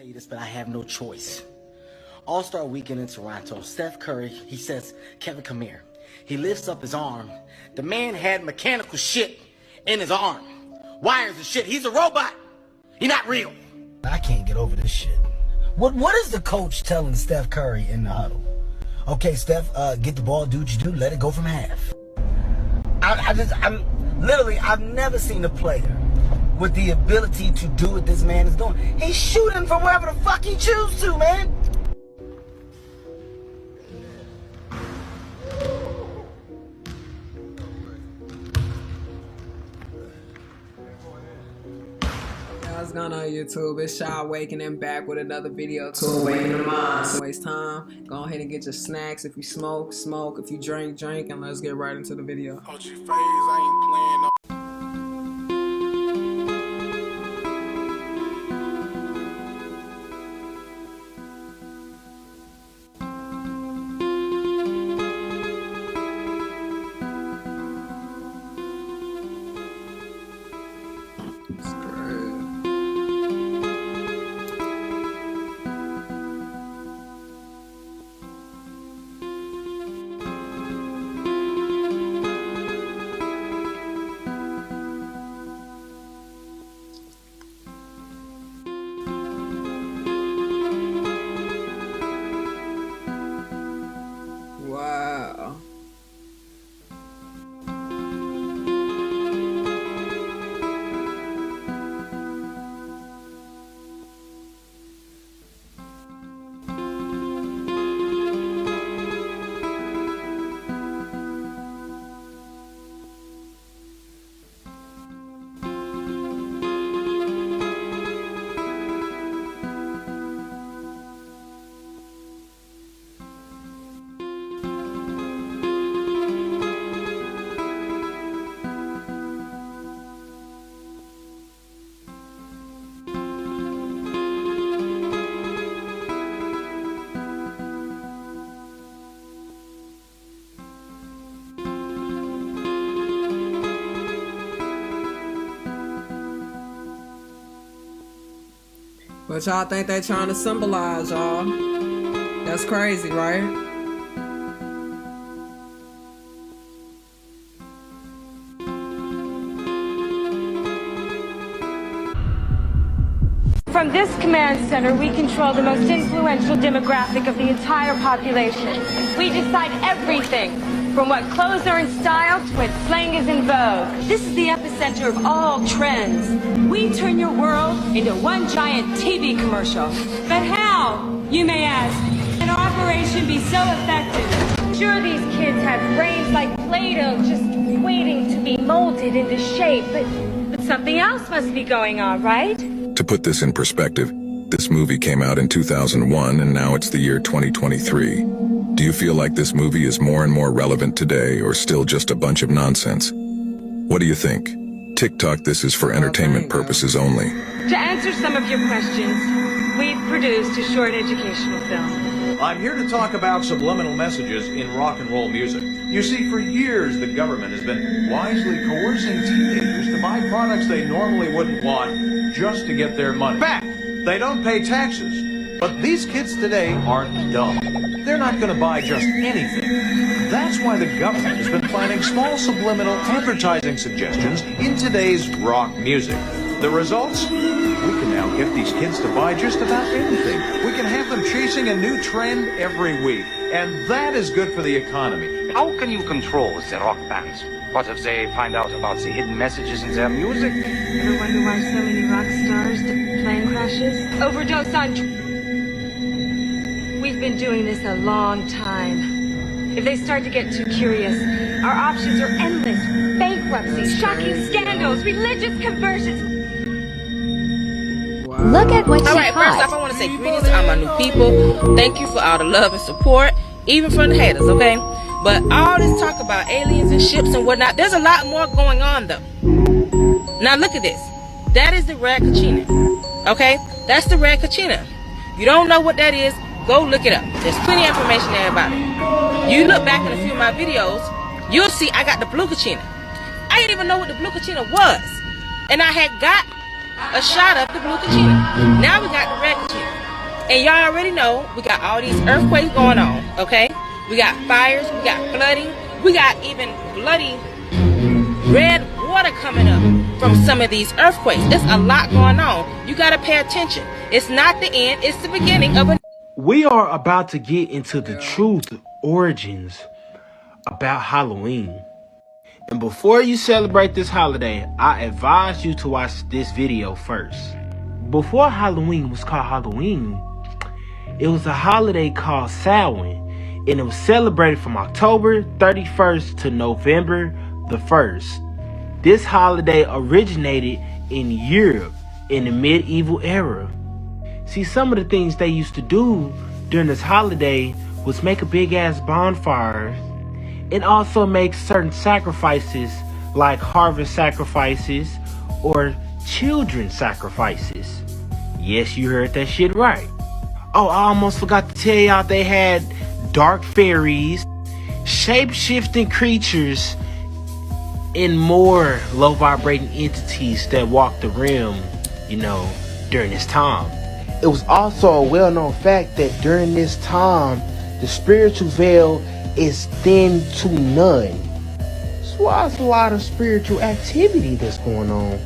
tell you this, but I have no choice. All-Star Weekend in Toronto. Steph Curry, he says, Kevin, come here. He lifts up his arm. The man had mechanical shit in his arm. Wires and shit. He's a robot. He's not real. I can't get over this shit. What is the coach telling Steph Curry in the huddle? Okay, Steph, get the ball, do what you do, let it go from half. I've never seen a player with the ability to do what this man is doing. He's shooting from wherever the fuck he chooses to, man. What's going on YouTube? It's CHYAWAKEN back with another video to awaken the mind. So waste time. Go ahead and get your snacks. If you smoke, smoke. If you drink, drink. And let's get right into the video. OG phase, I ain't playing no. It's crazy. Wow. What y'all think they trying to symbolize, y'all? That's crazy, right? From this command center, we control the most influential demographic of the entire population. We decide everything, from what clothes are in style to what slang is in vogue. This is the epicenter of all trends. We turn your world into one giant TV commercial. But how, you may ask, can our operation be so effective? Sure, these kids have brains like Play-Doh just waiting to be molded into shape, but something else must be going on, right? To put this in perspective, this movie came out in 2001 and now it's the year 2023. Do you feel like this movie is more and more relevant today or still just a bunch of nonsense? What do you think? TikTok, this is for entertainment purposes only. To answer some of your questions, we've produced a short educational film. I'm here to talk about subliminal messages in rock and roll music. You see, for years the government has been wisely coercing teenagers to buy products they normally wouldn't want just to get their money back. They don't pay taxes. But these kids today aren't dumb. They're not going to buy just anything. That's why the government has been planting small subliminal advertising suggestions in today's rock music. The results? We can now get these kids to buy just about anything. We can have them chasing a new trend every week. And that is good for the economy. How can you control the rock bands? What if they find out about the hidden messages in their music? Ever wonder why so many rock stars to plane crashes? Overdose on... We've been doing this a long time. If they start to get too curious, our options are endless. Bankruptcy, shocking scandals, religious conversions. Wow. Look at what All you right, first caught. off, I want to say greetings to all my new people. Thank you for all the love and support, even from the haters, okay? But all this talk about aliens and ships and whatnot, there's a lot more going on, though. Now, look at this. That is the red kachina, okay? That's the red kachina. If you don't know what that is, go look it up. There's plenty of information there about it. You look back in a few of my videos, you'll see I got the blue kachina. I didn't even know what the blue kachina was. And I had got a shot of the blue kachina. Now we got the red kachina. And y'all already know we got all these earthquakes going on, okay? We got fires, we got flooding, we got even bloody red water coming up from some of these earthquakes. There's a lot going on. You gotta pay attention. It's not the end, it's the beginning of a... We are about to get into the truth origins about Halloween. And before you celebrate this holiday, I advise you to watch this video first. Before Halloween was called Halloween, it was a holiday called Samhain, and it was celebrated from October 31st to November the 1st. This holiday originated in Europe in the medieval era. See, some of the things they used to do during this holiday was make a big ass bonfire and also make certain sacrifices like harvest sacrifices or children sacrifices. Yes, you heard that shit right. Oh, I almost forgot to tell y'all they had dark fairies, shape-shifting creatures, and more low-vibrating entities that walked the realm, during this time. It was also a well-known fact that during this time, the spiritual veil is thin to none. That's why there's a lot of spiritual activity that's going on.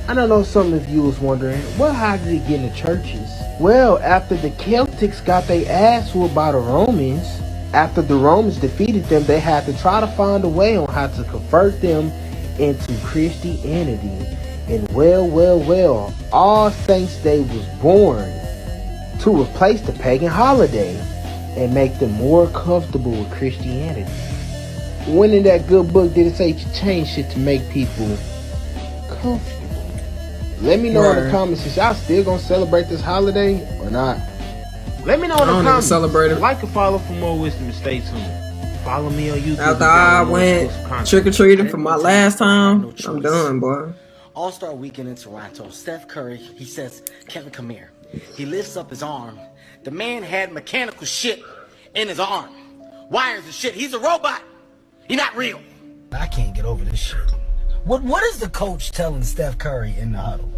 I don't know, some of you was wondering, well, how did it get into churches? Well, after the Celtics got their ass whooped by the Romans, after the Romans defeated them, they had to try to find a way on how to convert them into Christianity. And well, All Saints Day was born to replace the pagan holiday and make them more comfortable with Christianity. When in that good book did it say you change shit to make people comfortable? Let me know in the comments, is y'all still gonna celebrate this holiday or not? Let me know in the comments. Celebrate it. Like and follow for more wisdom and stay tuned. Follow me on YouTube. After I went trick-or-treating for my last time, I'm done, boy. All-Star Weekend in Toronto. Steph Curry, he says, Kevin, come here. He lifts up his arm. The man had mechanical shit in his arm. Wires and shit. He's a robot. He's not real. I can't get over this shit. What is the coach telling Steph Curry in the huddle?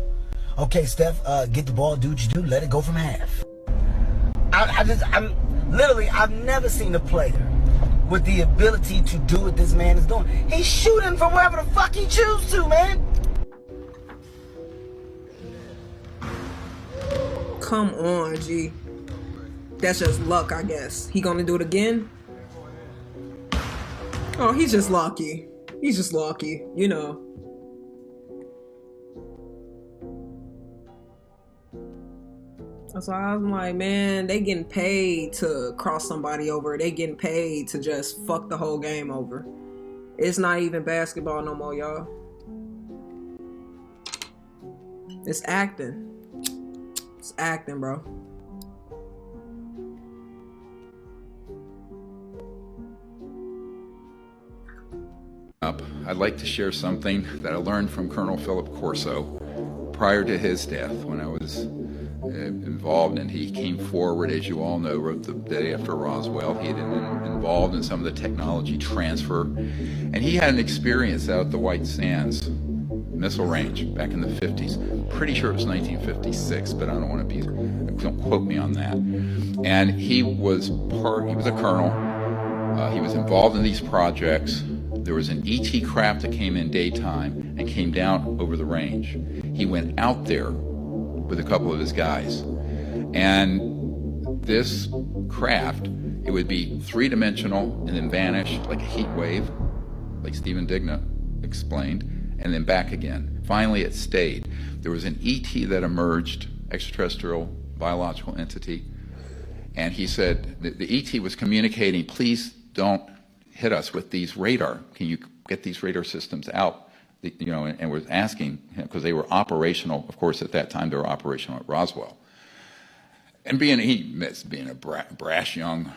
Okay, Steph, get the ball, do what you do, let it go from half. I've never seen a player with the ability to do what this man is doing. He's shooting from wherever the fuck he chooses to, man. Come on, G. That's just luck, I guess. He gonna do it again? Oh, he's just lucky. He's just lucky, That's why I'm like, man, they getting paid to cross somebody over. They getting paid to just fuck the whole game over. It's not even basketball no more, y'all. It's acting. It's acting, bro. I'd like to share something that I learned from Colonel Philip Corso prior to his death when I was involved, and he came forward, as you all know, wrote the day after Roswell. He had been involved in some of the technology transfer, and he had an experience out at the White Sands missile range back in the 50s. Pretty sure it was 1956, but I don't want to don't quote me on that. And he was a colonel. He was involved in these projects. There was an ET craft that came in daytime and came down over the range. He went out there with a couple of his guys. And this craft, it would be three-dimensional and then vanish like a heat wave, like Stephen Digna explained, and then back again. Finally, it stayed. There was an ET that emerged, extraterrestrial biological entity, and he said the ET was communicating, please don't hit us with these radar. Can you get these radar systems out? And was asking, because they were operational, of course, at that time they were operational at Roswell. And being a brash young,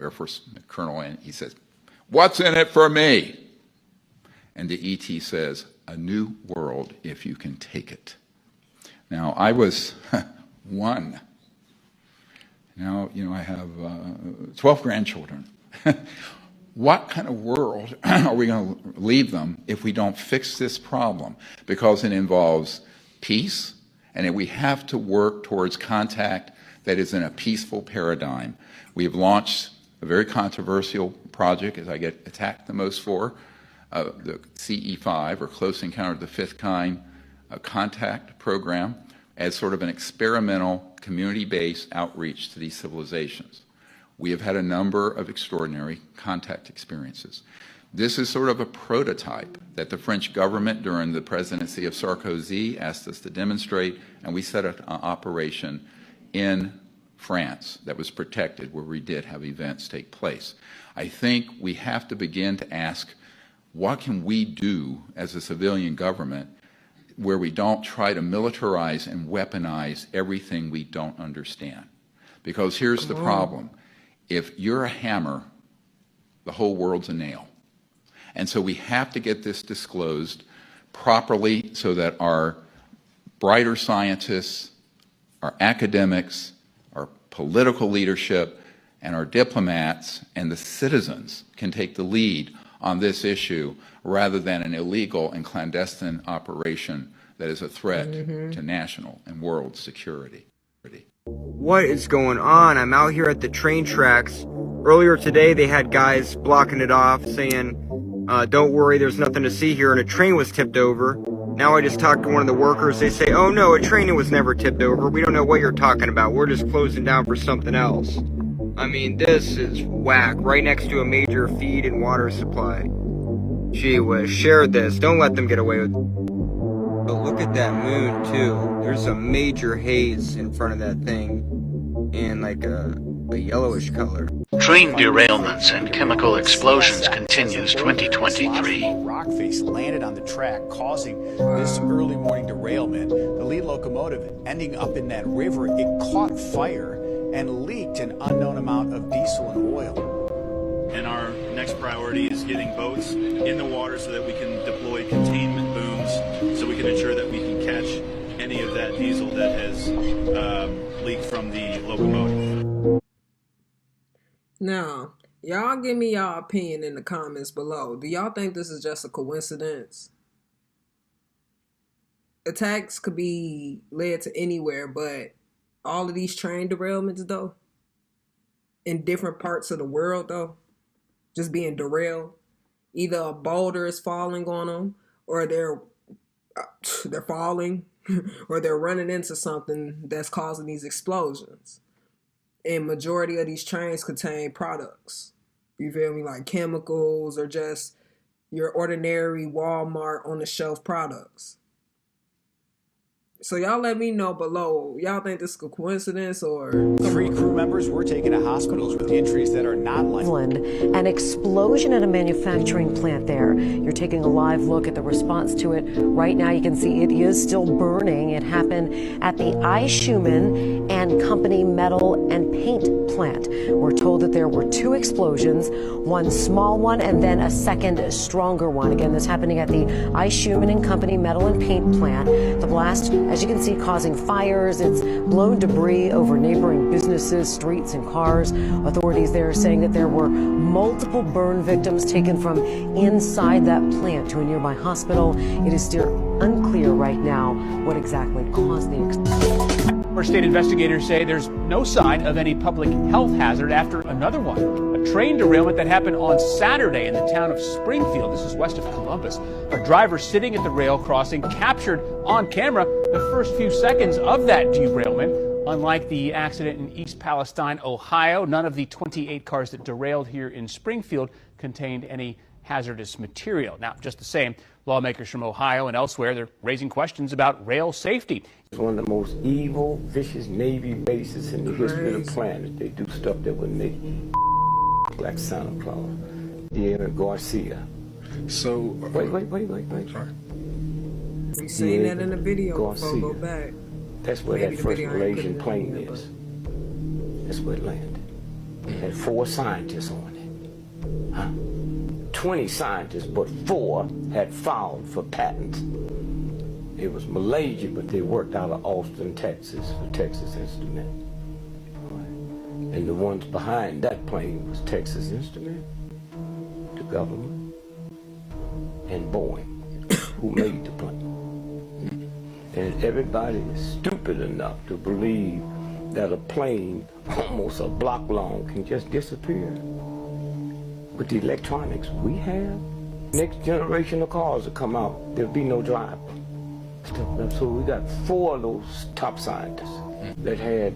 Air Force colonel, and he says, "What's in it for me?" And the ET says, "A new world if you can take it." Now, I was one. Now, I have 12 grandchildren. What kind of world are we going to leave them if we don't fix this problem? Because it involves peace, And we have to work towards contact that is in a peaceful paradigm. We have launched a very controversial project, as I get attacked the most for, the CE5, or Close Encounter of the Fifth Kind contact program, as sort of an experimental community-based outreach to these civilizations. We have had a number of extraordinary contact experiences. This is sort of a prototype that the French government during the presidency of Sarkozy asked us to demonstrate, and we set up an operation in France that was protected, where we did have events take place. I think we have to begin to ask, what can we do as a civilian government where we don't try to militarize and weaponize everything we don't understand? Because here's the problem. If you're a hammer, the whole world's a nail. And so we have to get this disclosed properly so that our brighter scientists, our academics, our political leadership, and our diplomats and the citizens can take the lead on this issue rather than an illegal and clandestine operation that is a threat to national and world security. What is going on? I'm out here at the train tracks. Earlier today they had guys blocking it off saying, don't worry, there's nothing to see here, and a train was tipped over. Now I just talked to one of the workers. They say, oh no, a train was never tipped over. We don't know what you're talking about. We're just closing down for something else. I mean, this is whack. Right next to a major feed and water supply. Gee whiz, share this. Don't let them get away with it. But look at that moon too. There's a major haze in front of that thing. And like a yellowish color. Train derailments and chemical explosions continues 2023. Rock face landed on the track, causing this early morning derailment. The lead locomotive ending up in that river. It caught fire and leaked an unknown amount of diesel and oil. And our next priority is getting boats in the water so that we can deploy containment booms so we can ensure that we can catch any of that diesel that has leaked from the locomotive. Now, y'all give me y'all opinion in the comments below. Do y'all think this is just a coincidence? Attacks could be led to anywhere, but all of these train derailments, though, in different parts of the world, though, just being derailed. Either a boulder is falling on them, or they're falling, or they're running into something that's causing these explosions. And majority of these trains contain products. You feel me? Like chemicals or just your ordinary Walmart on the shelf products. So y'all let me know below. Y'all think this is a coincidence or... 3 crew members were taken to hospitals with injuries that are not likely. An explosion at a manufacturing plant there. You're taking a live look at the response to it. Right now you can see it is still burning. It happened at the Schumann and Company metal and paint plant. We're told that there were 2 explosions, one small one and then a second stronger one. Again, this happening at the Schumann and Company metal and paint plant. The blast, as you can see, causing fires. It's blown debris over neighboring businesses, streets, and cars. Authorities there are saying that there were multiple burn victims taken from inside that plant to a nearby hospital. It is still unclear right now what exactly caused the explosion. State investigators say there's no sign of any public health hazard after another one. A train derailment that happened on Saturday in the town of Springfield. This is west of Columbus. A driver sitting at the rail crossing captured on camera the first few seconds of that derailment. Unlike the accident in East Palestine, Ohio, none of the 28 cars that derailed here in Springfield contained any hazardous material. Now, just the same, lawmakers from Ohio and elsewhere, they're raising questions about rail safety. It's one of the most evil, vicious Navy bases in the history of the planet. They do stuff that would make like Santa Claus. Diego Garcia. So, wait. Sorry. We seen that in the video before, go back. That's where that first Malaysian plane is. That's where it landed. It had 4 scientists on it. Huh? 20 scientists, but 4 had filed for patents. It was Malaysia, but they worked out of Austin, Texas, for Texas Instrument. And the ones behind that plane was Texas Instrument, the government, and Boeing, who made the plane. And everybody is stupid enough to believe that a plane almost a block long can just disappear. With the electronics we have, next generation of cars will come out, there'll be no driver. So we got 4 of those top scientists that had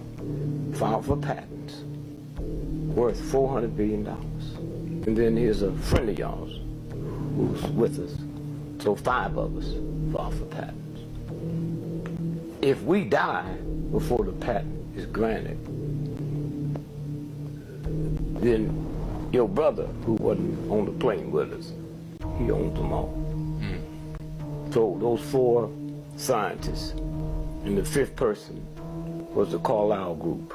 filed for patents worth $400 billion. And then here's a friend of yours who's with us. So 5 of us filed for patents. If we die before the patent is granted, then your brother, who wasn't on the plane with us, he owns them all. So those 4 scientists, and the 5th person was the Carlyle Group.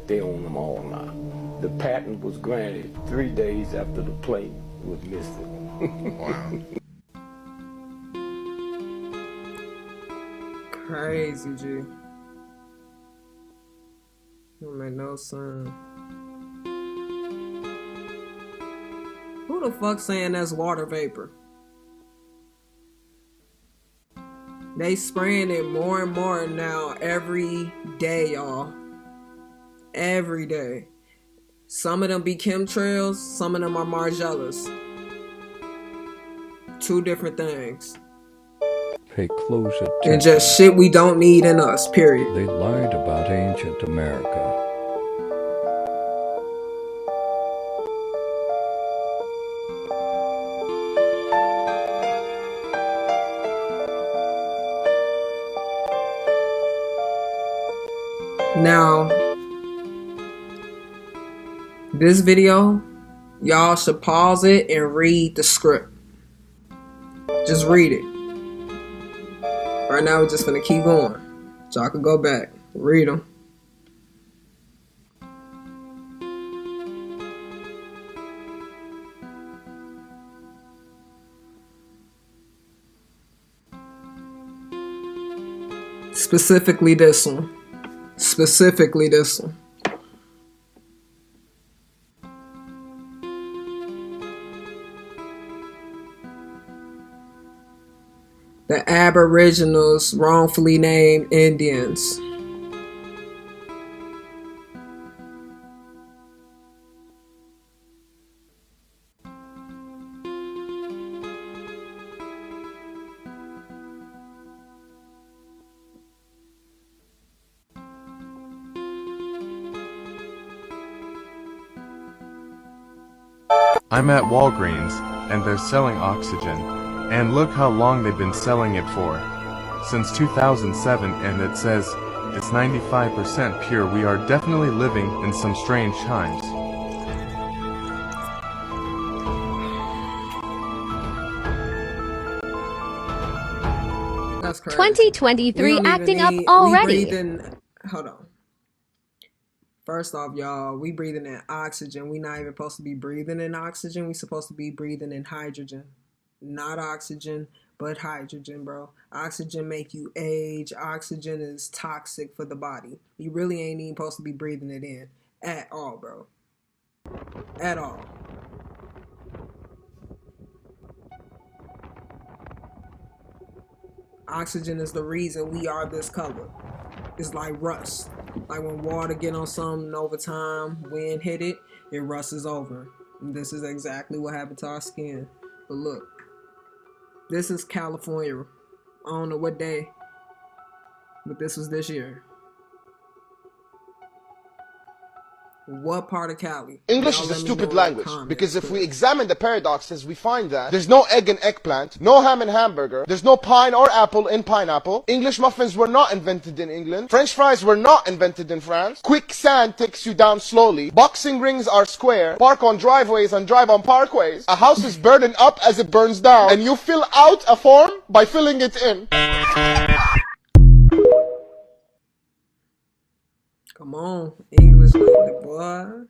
They own them all now. The patent was granted 3 days after the plane was missing. Wow. Crazy, G. Don't make no sense. Who the fuck saying that's water vapor? They spraying it more and more now every day, y'all. Every day. Some of them be chemtrails, some of them are Margellas. 2 different things. Pay close attention. And just shit we don't need in us, period. They lied about ancient America. Now, this video, y'all should pause it and read the script. Just read it. Right now, we're just gonna keep going. Y'all can go back, read them. Specifically this one. Specifically this one. The Aboriginals wrongfully named Indians. I'm at Walgreens, and they're selling oxygen. And look how long they've been selling it for. Since 2007, and it says it's 95% pure. We are definitely living in some strange times. That's crazy. 2023 acting up already. Hold on. First off, y'all, we breathing in oxygen. We not even supposed to be breathing in oxygen. We supposed to be breathing in hydrogen. Not oxygen, but hydrogen, bro. Oxygen make you age. Oxygen is toxic for the body. You really ain't even supposed to be breathing it in at all, bro. At all. Oxygen is the reason we are this color. It's like rust. Like when water get on something over time, wind hit it, it rusts over. And this is exactly what happened to our skin. But look, this is California. I don't know what day, but this was this year. What part of Cali? English is a stupid language, because if we examine the paradoxes, we find that there's no egg in eggplant, no ham in hamburger, there's no pine or apple in pineapple, English muffins were not invented in England, French fries were not invented in France, quicksand takes you down slowly, boxing rings are square, park on driveways and drive on parkways, a house is burdened up as it burns down, and you fill out a form by filling it in. Come on, English like the boy.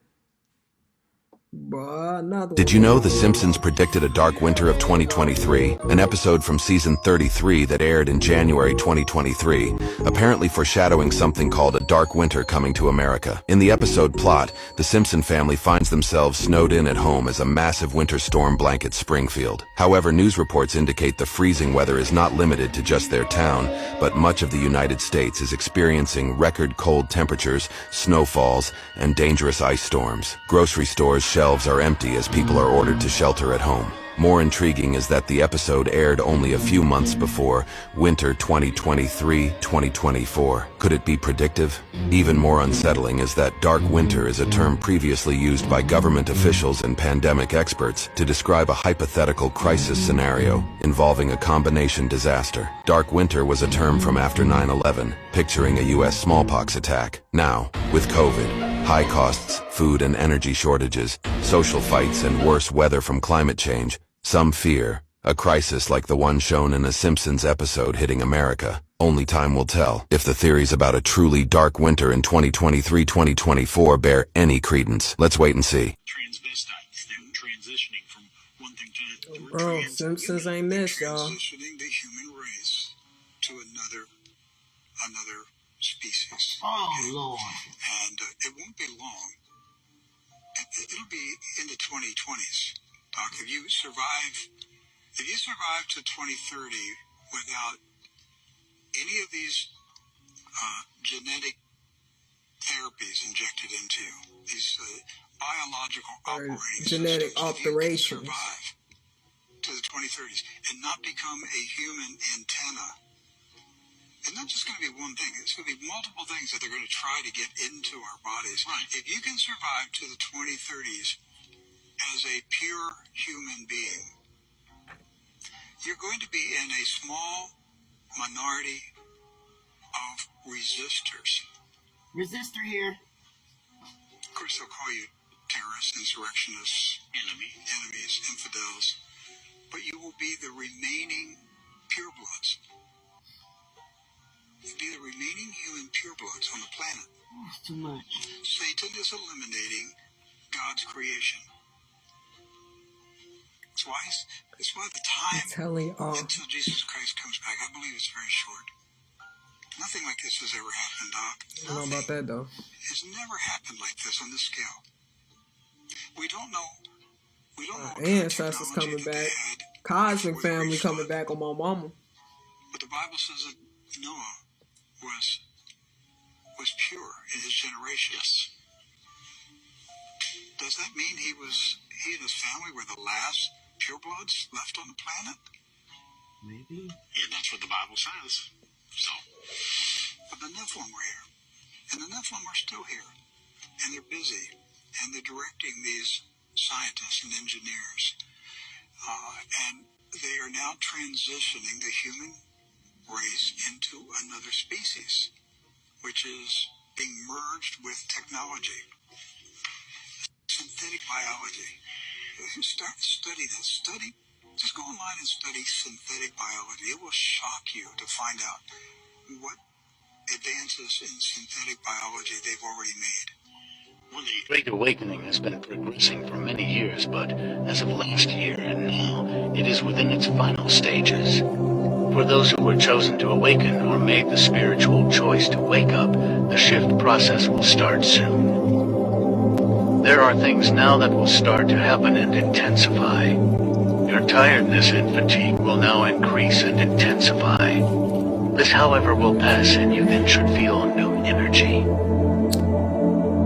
Did you know The Simpsons predicted a dark winter of 2023? An episode from season 33 that aired in January 2023, apparently foreshadowing something called a dark winter coming to America. In the episode plot, the Simpson family finds themselves snowed in at home as a massive winter storm blankets Springfield. However, news reports indicate the freezing weather is not limited to just their town, but much of the United States is experiencing record cold temperatures, snowfalls, and dangerous ice storms. Grocery stores' shelves are empty as people are ordered to shelter at home. More intriguing is that the episode aired only a few months before winter 2023-2024. Could it be predictive? Even more unsettling is that dark winter is a term previously used by government officials and pandemic experts to describe a hypothetical crisis scenario involving a combination disaster. Dark winter was a term from after 9/11, picturing a U.S. smallpox attack. Now, with COVID, high costs, food and energy shortages, social fights, and worse weather from climate change, some fear a crisis like the one shown in a Simpsons episode hitting America. Only time will tell if the theories about a truly dark winter in 2023-2024 bear any credence. Let's wait and see. Bro, Simpsons ain't this, y'all. Transitioning the human race to another species. Oh, Lord. And it won't be long. It'll be in the 2020s. Doc, if you survive to 2030 without any of these genetic therapies injected into you, these biological operating genetic systems, alterations, if you can survive to the 2030s and not become a human antenna, it's not just going to be one thing. It's going to be multiple things that they're going to try to get into our bodies. Right. If you can survive to the 2030s as a pure human being, you're going to be in a small minority of resistors. Resistor here. Of course, they'll call you terrorists, insurrectionists, enemies, infidels, but you will be the remaining purebloods. You'll be the remaining human purebloods on the planet. That's too much. Satan is eliminating God's creation. That's why the time until Jesus Christ comes back, I believe it's very short. Nothing like this has ever happened, Doc. I don't know about that, though. It's never happened like this on this scale. We don't know. Ancestors coming back. Cosmic family coming back on my mama. But the Bible says that Noah was pure in his generation. Yes. Does that mean he and his family were the last purebloods left on the planet? Maybe. Yeah, that's what the Bible says. So, but the Nephilim were here, and the Nephilim are still here, and they're busy, and they're directing these scientists and engineers, and they are now transitioning the human race into another species, which is being merged with technology. Synthetic biology. Study this. Just go online and study synthetic biology. It will shock you to find out what advances in synthetic biology they've already made. Well, the Great Awakening has been progressing for many years, but as of last year and now, it is within its final stages. For those who were chosen to awaken or made the spiritual choice to wake up, the shift process will start soon. There are things now that will start to happen and intensify. Your tiredness and fatigue will now increase and intensify. This, however, will pass and you then should feel new energy.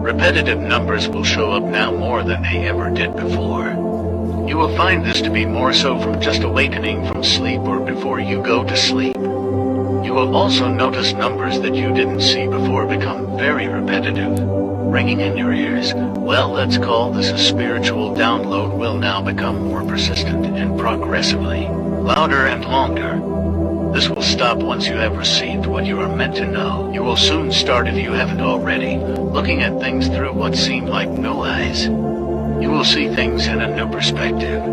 Repetitive numbers will show up now more than they ever did before. You will find this to be more so from just awakening from sleep or before you go to sleep. You will also notice numbers that you didn't see before become very repetitive, ringing in your ears. Well, let's call this a spiritual download will now become more persistent and progressively louder and longer. This will stop once you have received what you are meant to know. You will soon start, if you haven't already, looking at things through what seem like new eyes. You will see things in a new perspective.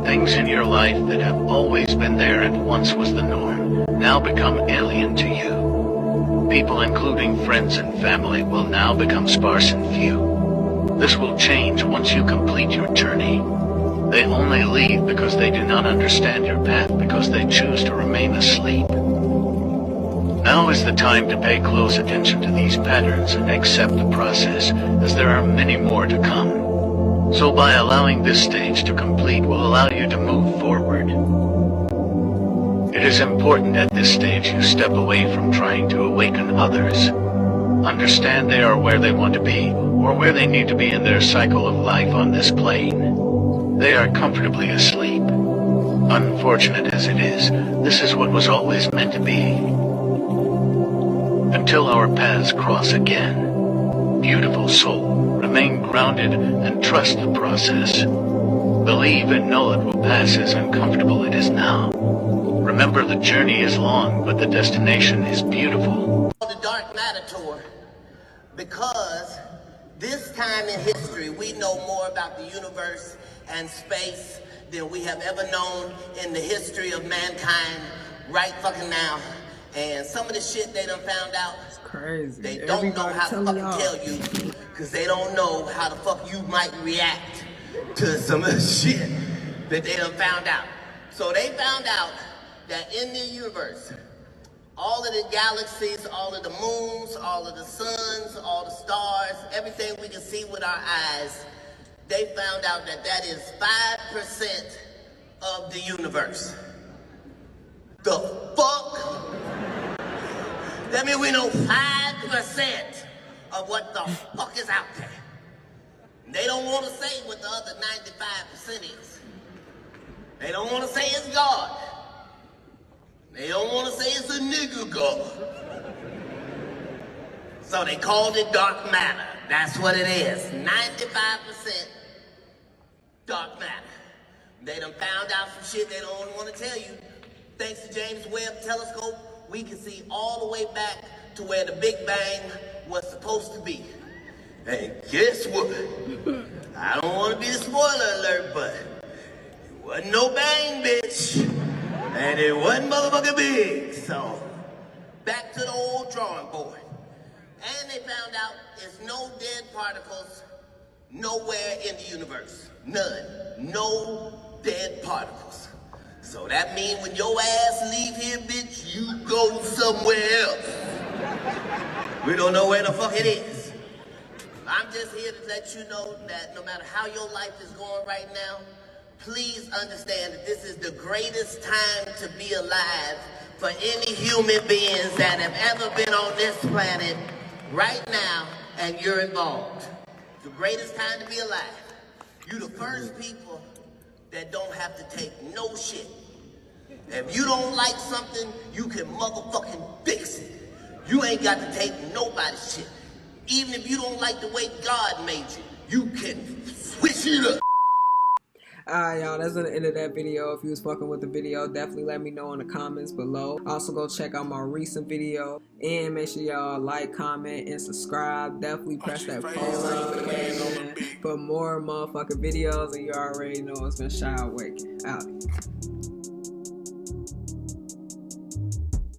Things in your life that have always been there and once was the norm, now become alien to you. People, including friends and family, will now become sparse and few. This will change once you complete your journey. They only leave because they do not understand your path, because they choose to remain asleep. Now is the time to pay close attention to these patterns and accept the process, as there are many more to come. So by allowing this stage to complete will allow you to move forward. It is important at this stage you step away from trying to awaken others. Understand they are where they want to be, or where they need to be in their cycle of life on this plane. They are comfortably asleep. Unfortunate as it is, this is what was always meant to be. Until our paths cross again. Beautiful soul, remain grounded and trust the process. Believe and know it will pass as uncomfortable it is now. Remember, the journey is long, but the destination is beautiful. The Dark Matter Tour, because this time in history we know more about the universe and space than we have ever known in the history of mankind right fucking now. And some of the shit they done found out, it's crazy. They don't know how to fucking tell you, because they don't know how the fuck you might react to some of the shit that they done found out. So they found out that in the universe, all of the galaxies, all of the moons, all of the suns, all the stars, everything we can see with our eyes, they found out that that is 5% of the universe. The fuck? That means we know 5% of what the fuck is out there. They don't want to say what the other 95% is. They don't want to say it's God. They don't want to say it's a nigga God. So they called it dark matter. That's what it is. 95% dark matter. They done found out some shit they don't want to tell you. Thanks to James Webb Telescope, we can see all the way back to where the Big Bang was supposed to be. And guess what? I don't want to be the spoiler alert, but it wasn't no bang, bitch. And it wasn't motherfucking big. So, back to the old drawing board. And they found out there's no dead particles nowhere in the universe. None. No dead particles. So that means when your ass leave here, bitch, you go somewhere else. We don't know where the fuck it is. I'm just here to let you know that no matter how your life is going right now, please understand that this is the greatest time to be alive for any human beings that have ever been on this planet right now, and you're involved. It's the greatest time to be alive. You're the first people that don't have to take no shit. If you don't like something, you can motherfucking fix it. You ain't got to take nobody's shit. Even if you don't like the way God made you, you can switch it up. Alright, y'all, that's the end of that video. If you was fucking with the video, definitely let me know in the comments below. Also, go check out my recent video. And make sure y'all like, comment, and subscribe. Definitely press that poll notification for more motherfucking videos. And you already know it's been CHYAWAKEN. Out.